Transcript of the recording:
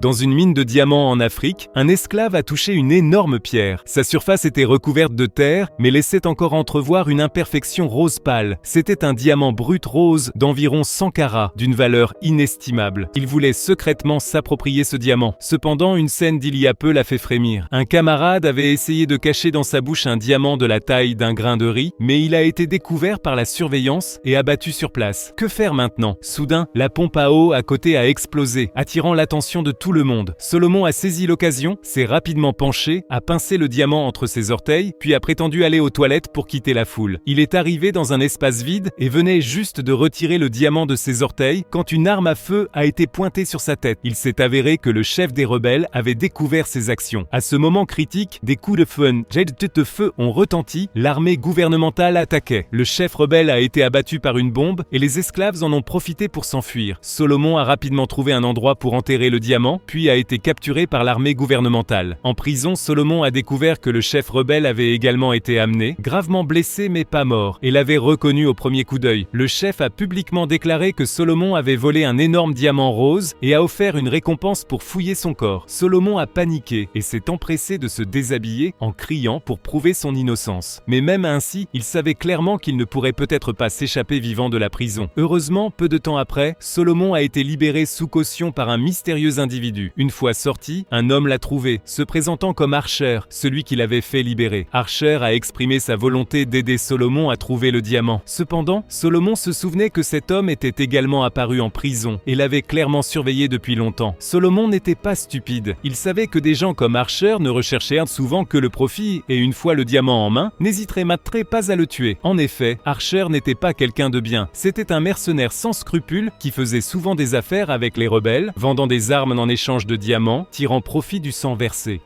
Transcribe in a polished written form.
Dans une mine de diamants en Afrique, un esclave a touché une énorme pierre. Sa surface était recouverte de terre, mais laissait encore entrevoir une imperfection rose pâle. C'était un diamant brut rose d'environ 100 carats, d'une valeur inestimable. Il voulait secrètement s'approprier ce diamant. Cependant, une scène d'il y a peu l'a fait frémir. Un camarade avait essayé de cacher dans sa bouche un diamant de la taille d'un grain de riz, mais il a été découvert par la surveillance et abattu sur place. Que faire maintenant? Soudain, la pompe à eau à côté a explosé, attirant l'attention de tout le monde. Solomon a saisi l'occasion, s'est rapidement penché, a pincé le diamant entre ses orteils, puis a prétendu aller aux toilettes pour quitter la foule. Il est arrivé dans un espace vide et venait juste de retirer le diamant de ses orteils quand une arme à feu a été pointée sur sa tête. Il s'est avéré que le chef des rebelles avait découvert ses actions. À ce moment critique, des coups de feu ont retenti, l'armée gouvernementale attaquait. Le chef rebelle a été abattu par une bombe et les esclaves en ont profité pour s'enfuir. Solomon a rapidement trouvé un endroit pour enterrer le diamant, puis a été capturé par l'armée gouvernementale. En prison, Solomon a découvert que le chef rebelle avait également été amené, gravement blessé mais pas mort, et l'avait reconnu au premier coup d'œil. Le chef a publiquement déclaré que Solomon avait volé un énorme diamant rose et a offert une récompense pour fouiller son corps. Solomon a paniqué et s'est empressé de se déshabiller en criant pour prouver son innocence. Mais même ainsi, il savait clairement qu'il ne pourrait peut-être pas s'échapper vivant de la prison. Heureusement, peu de temps après, Solomon a été libéré sous caution par un mystérieux individu. Une fois sorti, un homme l'a trouvé, se présentant comme Archer, celui qui l'avait fait libérer. Archer a exprimé sa volonté d'aider Solomon à trouver le diamant. Cependant, Solomon se souvenait que cet homme était également apparu en prison et l'avait clairement surveillé depuis longtemps. Solomon n'était pas stupide. Il savait que des gens comme Archer ne recherchaient souvent que le profit et une fois le diamant en main, n'hésiterait pas à le tuer. En effet, Archer n'était pas quelqu'un de bien. C'était un mercenaire sans scrupules qui faisait souvent des affaires avec les rebelles, vendant des armes en échange de diamants, tirant profit du sang versé.